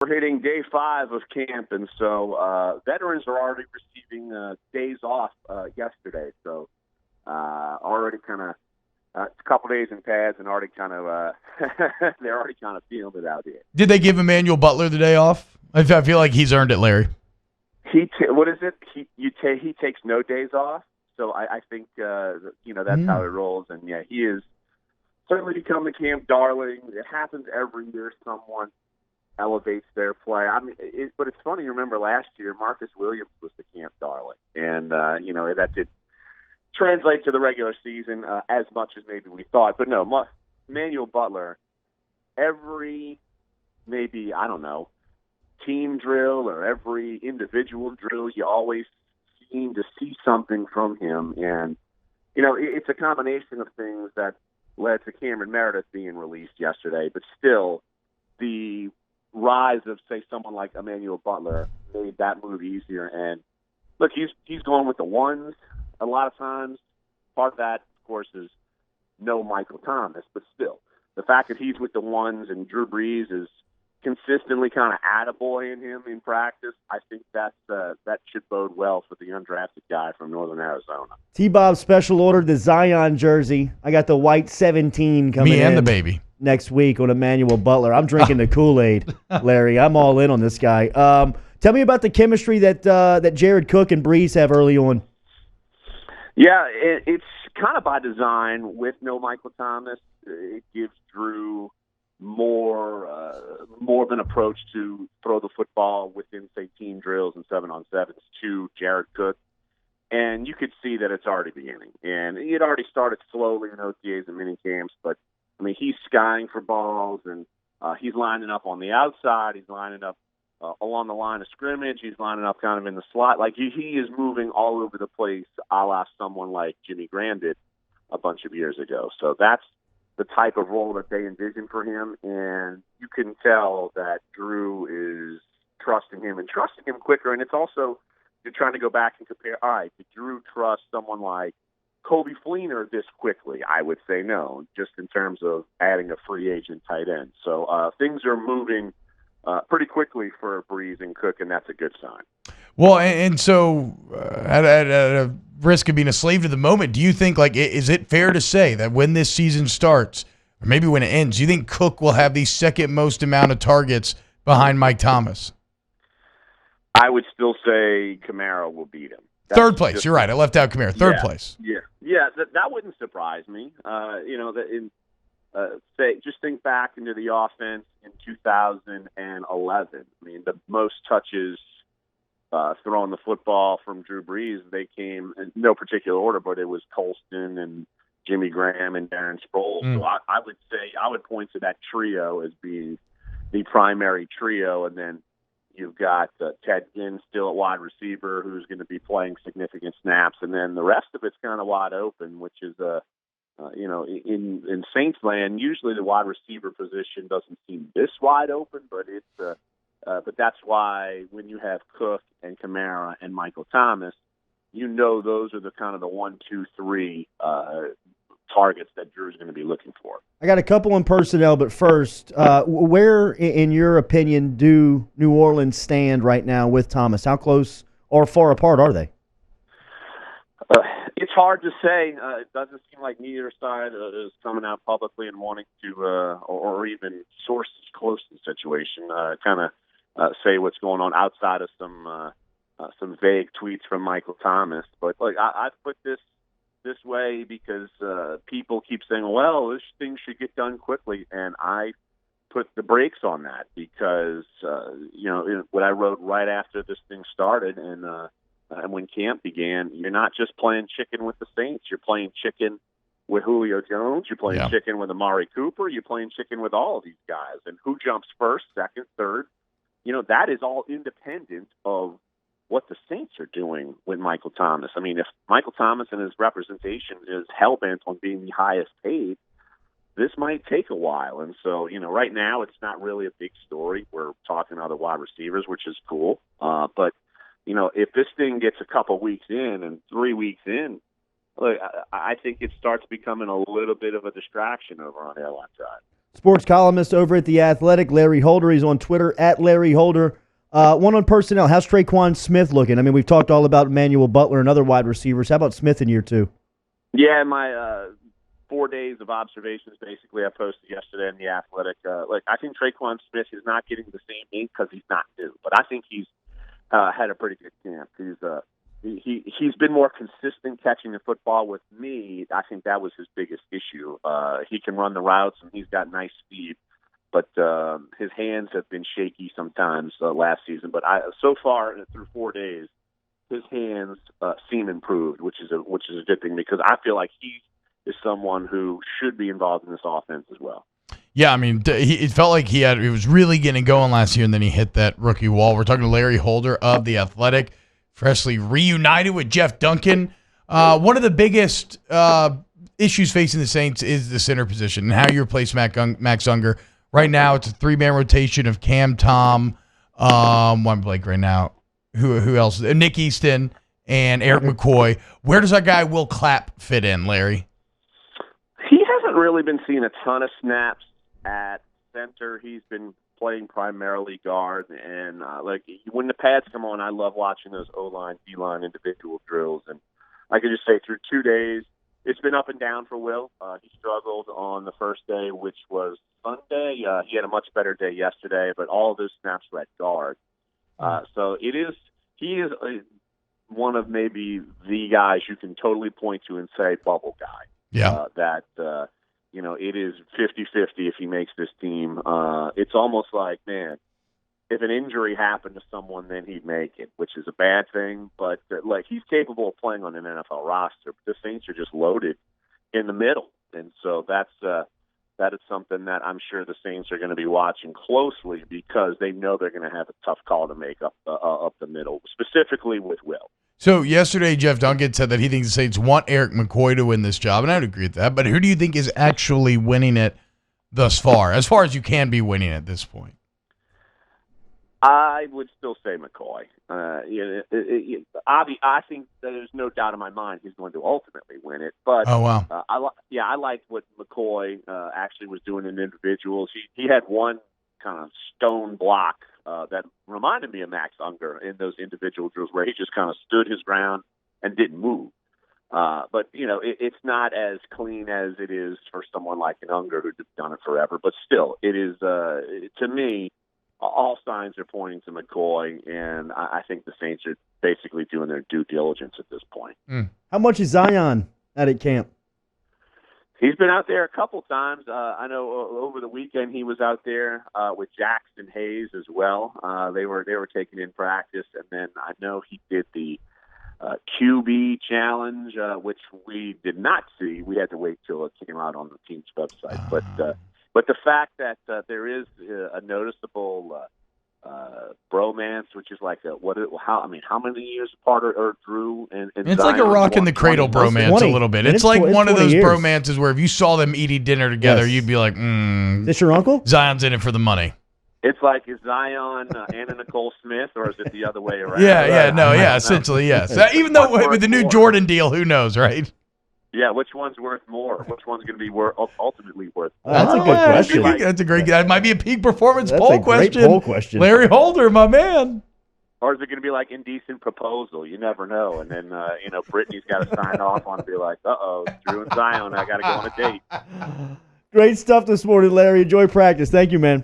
We're hitting day 5 of camp, and so veterans are already receiving days off yesterday. So already kind of it's a couple days in pads, and already kind of they're already kind of feeling it out here. Did they give Emmanuel Butler the day off? I feel like he's earned it, Larry. What is it? He takes no days off. So I think that's how it rolls, and yeah, he is certainly become the camp darling. It happens every year. Someone elevates their play. I mean, but it's funny. Remember last year, Marcus Williams was the camp darling, and that did translate to the regular season as much as maybe we thought. But no, Emmanuel Butler, every maybe I don't know team drill or every individual drill, you always seem to see something from him, and it's a combination of things that led to Cameron Meredith being released yesterday, but still the rise of, say, someone like Emmanuel Butler made that move easier. And look, he's going with the ones a lot of times. Part of that, of course, is no Michael Thomas, but still, the fact that he's with the ones and Drew Brees is consistently kind of attaboying him in practice, I think that should bode well for the undrafted guy from Northern Arizona. T-Bob special ordered the Zion jersey. I got the white 17 coming in. Me and the baby. Next week on Emmanuel Butler. I'm drinking the Kool-Aid, Larry. I'm all in on this guy. Tell me about the chemistry that Jared Cook and Brees have early on. Yeah, it's kind of by design with no Michael Thomas. It gives Drew more of an approach to throw the football within, say, team drills and 7-on-7s to Jared Cook. And you could see that it's already beginning. And it already started slowly in OTAs and mini camps, but, I mean, he's skying for balls, and he's lining up on the outside. He's lining up along the line of scrimmage. He's lining up kind of in the slot. Like, he is moving all over the place, a la someone like Jimmy Graham did a bunch of years ago. So that's the type of role that they envision for him, and you can tell that Drew is trusting him and trusting him quicker. And it's also, you're trying to go back and compare, all right, did Drew trust someone like Coby Fleener this quickly? I would say no, just in terms of adding a free agent tight end. So things are moving pretty quickly for Brees and Cook, and that's a good sign. Well, and so at a risk of being a slave to the moment, do you think, like, is it fair to say that when this season starts, or maybe when it ends, do you think Cook will have the second most amount of targets behind Mike Thomas? I would still say Kamara will beat him. Third place. You're right. I left out Kamara. Third place. Yeah. That wouldn't surprise me. Just think back into the offense in 2011. I mean, the most touches throwing the football from Drew Brees, they came in no particular order, but it was Colston and Jimmy Graham and Darren Sproles. So I would say I would point to that trio as being the primary trio, and then you've got Ted Ginn still at wide receiver, who's going to be playing significant snaps, and then the rest of it's kind of wide open, which is in Saints land, usually the wide receiver position doesn't seem this wide open, but it's but that's why when you have Cook and Kamara and Michael Thomas, those are the kind of the 1, 2, 3 targets that Drew's going to be looking for. I got a couple in personnel, but first, where, in your opinion, do New Orleans stand right now with Thomas? How close or far apart are they? It's hard to say. It doesn't seem like neither side is coming out publicly and wanting to, or even sources close to the situation, kind of say what's going on outside of some vague tweets from Michael Thomas. But look, I put this way because people keep saying, well, this thing should get done quickly, and I put the brakes on that because what I wrote right after this thing started and when camp began, you're not just playing chicken with the Saints. You're playing chicken with Julio Jones. You're playing chicken with Amari Cooper. You're playing chicken with all of these guys. And who jumps first, second, third? That is all independent of what the Saints are doing with Michael Thomas. I mean, if Michael Thomas and his representation is hell-bent on being the highest paid, this might take a while. And so, right now it's not really a big story. We're talking to other wide receivers, which is cool. But if this thing gets a couple weeks in and 3 weeks in, look, I think it starts becoming a little bit of a distraction over on airline side. sports columnist over at The Athletic, Larry Holder. He's on Twitter at Larry Holder. One on personnel. How's Traquan Smith looking? I mean, we've talked all about Emmanuel Butler and other wide receivers. How about Smith in year two? Yeah, my 4 days of observations, basically, I posted yesterday in The Athletic. I think Traquan Smith is not getting the same ink because he's not new, but I think he's had a pretty good camp. He's been more consistent catching the football. With me, I think that was his biggest issue. He can run the routes and he's got nice speed, but his hands have been shaky sometimes last season. But so far through 4 days, his hands seem improved, which is a good thing because I feel like he is someone who should be involved in this offense as well. Yeah, I mean, it felt like he was really getting going last year, and then he hit that rookie wall. We're talking to Larry Holder of The Athletic, freshly reunited with Jeff Duncan. One of the biggest issues facing the Saints is the center position and how you replace Max Unger. Right now, it's a three-man rotation of Cam Tom, one Blake right now. Who else? Nick Easton and Eric McCoy. Where does our guy Will Clapp fit in, Larry? He hasn't really been seeing a ton of snaps at center. He's been playing primarily guard, and when the pads come on, I love watching those O-line, D-line individual drills. And I can just say through 2 days, it's been up and down for Will. He struggled on the first day, which was Sunday. He had a much better day yesterday, but all of those snaps were at guard. So he is one of maybe the guys you can totally point to and say bubble guy. Yeah. It is 50-50 if he makes this team. It's almost like, man, if an injury happened to someone, then he'd make it, which is a bad thing. But, he's capable of playing on an NFL roster. But the Saints are just loaded in the middle. And so that is something that I'm sure the Saints are going to be watching closely because they know they're going to have a tough call to make up the middle, specifically with Will. So yesterday, Jeff Duncan said that he thinks the Saints want Eric McCoy to win this job, and I would agree with that. But who do you think is actually winning it thus far as you can be winning at this point? I would still say McCoy. I think there's no doubt in my mind he's going to ultimately win it. But oh wow, I liked what McCoy actually was doing in individuals. He had one kind of stone block that reminded me of Max Unger in those individual drills where he just kind of stood his ground and didn't move. But it's not as clean as it is for someone like an Unger who's done it forever. But still, it is to me. All signs are pointing to McCoy, and I think the Saints are basically doing their due diligence at this point. How much is Zion at camp? He's been out there a couple times. I know over the weekend he was out there with Jackson Hayes as well. They were taking in practice, and then I know he did the QB challenge, which we did not see. We had to wait till it came out on the team's website, But the fact that there is a noticeable bromance, which is like how many years apart are Drew and it's Zion? like a rock in the cradle bromance 20. a little bit. And It's like one of those years. bromances where if you saw them eating dinner together, Yes. you'd be like, Is this your uncle? Zion's in it for the money. It's like, is Zion Anna Nicole Smith, or is it the other way around? Essentially, yes. Even though with the new Jordan deal, who knows, right? Yeah, which one's worth more? Which one's going to be ultimately worth more? That's a good question. That's a great. That might be a peak performance That's poll a great question. poll question. Larry Holder, my man. Or is it going to be like Indecent Proposal? You never know. And then, Brittany's got to sign off on and be like, Drew and Zion, I got to go on a date. Great stuff this morning, Larry. Enjoy practice. Thank you, man.